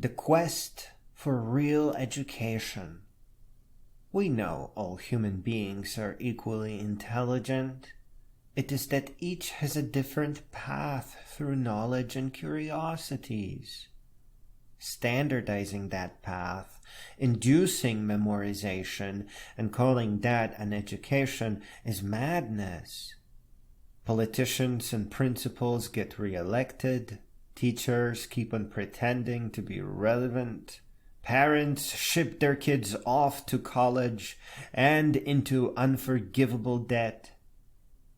The quest for real education. We know all human beings are equally intelligent. It is that each has a different path through knowledge and curiosities. Standardizing that path, inducing memorization, and calling that an education is madness. Politicians and principals get re-elected. Teachers keep on pretending to be relevant. Parents ship their kids off to college and into unforgivable debt.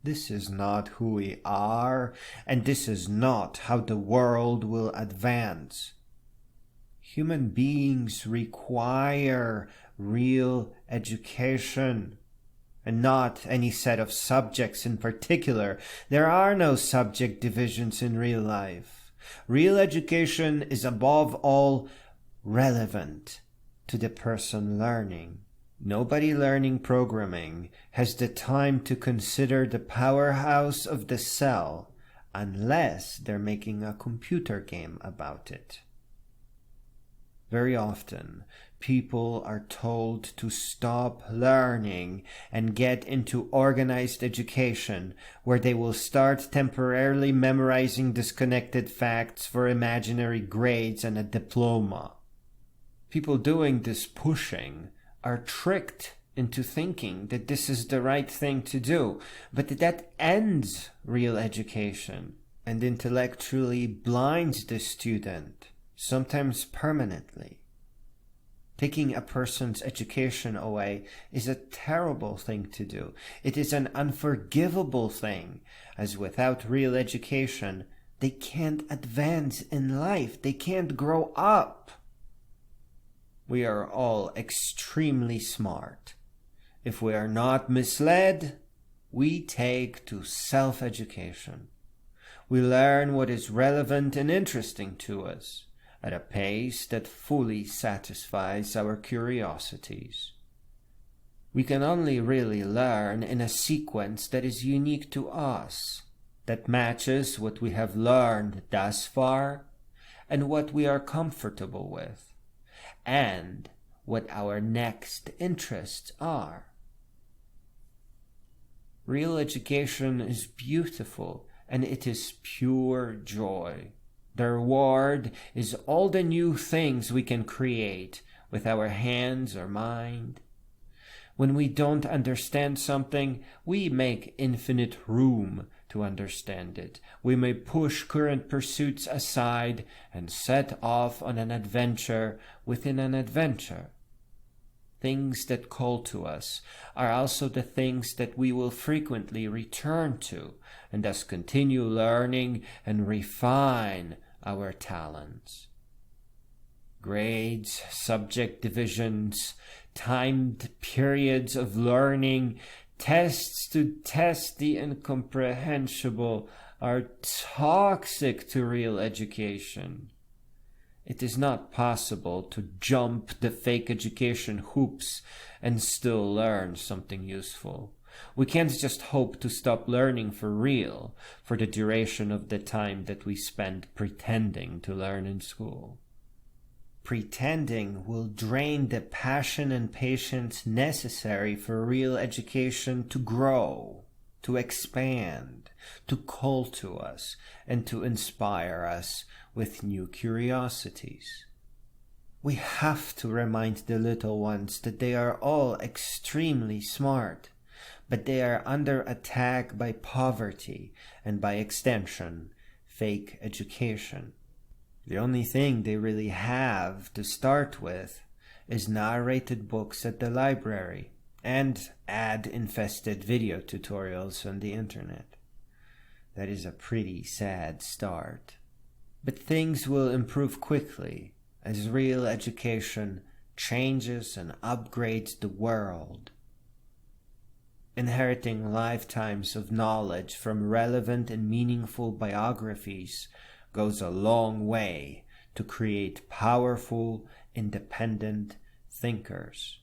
This is not who we are, and this is not how the world will advance. Human beings require real education, and not any set of subjects in particular. There are no subject divisions in real life. Real education is above all relevant to the person learning. Nobody learning programming has the time to consider the powerhouse of the cell unless they're making a computer game about it. Very often, people are told to stop learning and get into organized education, where they will start temporarily memorizing disconnected facts for imaginary grades and a diploma. People doing this pushing are tricked into thinking that this is the right thing to do, but that ends real education and intellectually blinds the student, sometimes permanently. Taking a person's education away is a terrible thing to do. It is an unforgivable thing, as without real education, they can't advance in life. They can't grow up. We are all extremely smart. If we are not misled, we take to self-education. We learn what is relevant and interesting to us at a pace that fully satisfies our curiosities. We can only really learn in a sequence that is unique to us, that matches what we have learned thus far and what we are comfortable with, and what our next interests are. Real education is beautiful, and it is pure joy. The reward is all the new things we can create with our hands or mind. When we don't understand something, we make infinite room to understand it. We may push current pursuits aside and set off on an adventure within an adventure. Things that call to us are also the things that we will frequently return to, and thus continue learning and refine our talents. Grades, subject divisions, timed periods of learning, tests to test the incomprehensible are toxic to real education. It is not possible to jump the fake education hoops and still learn something useful. We can't just hope to stop learning for real for the duration of the time that we spend pretending to learn in school. Pretending will drain the passion and patience necessary for real education to grow, to expand, to call to us, and to inspire us with new curiosities. We have to remind the little ones that they are all extremely smart, but they are under attack by poverty and, by extension, fake education. The only thing they really have to start with is narrated books at the library and ad-infested video tutorials on the internet. That is a pretty sad start. But things will improve quickly as real education changes and upgrades the world. Inheriting lifetimes of knowledge from relevant and meaningful biographies goes a long way to create powerful, independent thinkers.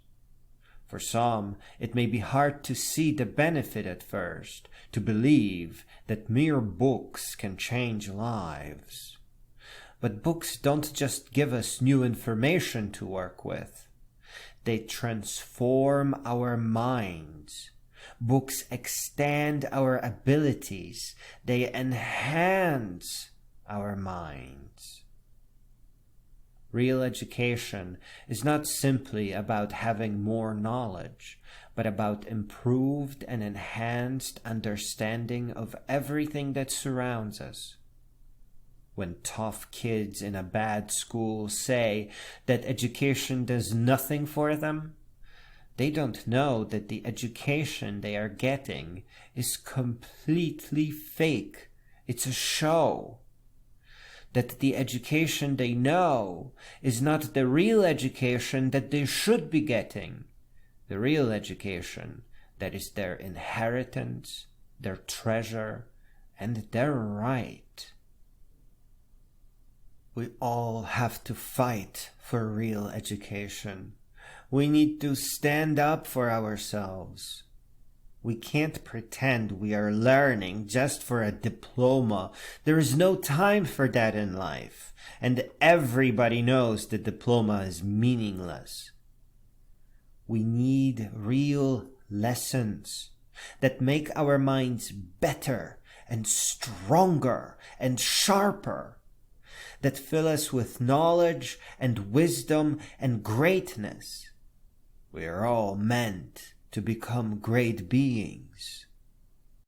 For some, it may be hard to see the benefit at first, to believe that mere books can change lives. But books don't just give us new information to work with. They transform our minds. Books extend our abilities. They enhance our minds. Real education is not simply about having more knowledge, but about improved and enhanced understanding of everything that surrounds us. When tough kids in a bad school say that education does nothing for them, they don't know that the education they are getting is completely fake. It's a show. That the education they know is not the real education that they should be getting. The real education that is their inheritance, their treasure, and their right. We all have to fight for real education. We need to stand up for ourselves. We can't pretend we are learning just for a diploma. There is no time for that in life, and everybody knows the diploma is meaningless. We need real lessons that make our minds better and stronger and sharper, that fill us with knowledge and wisdom and greatness. We are all meant to become great beings.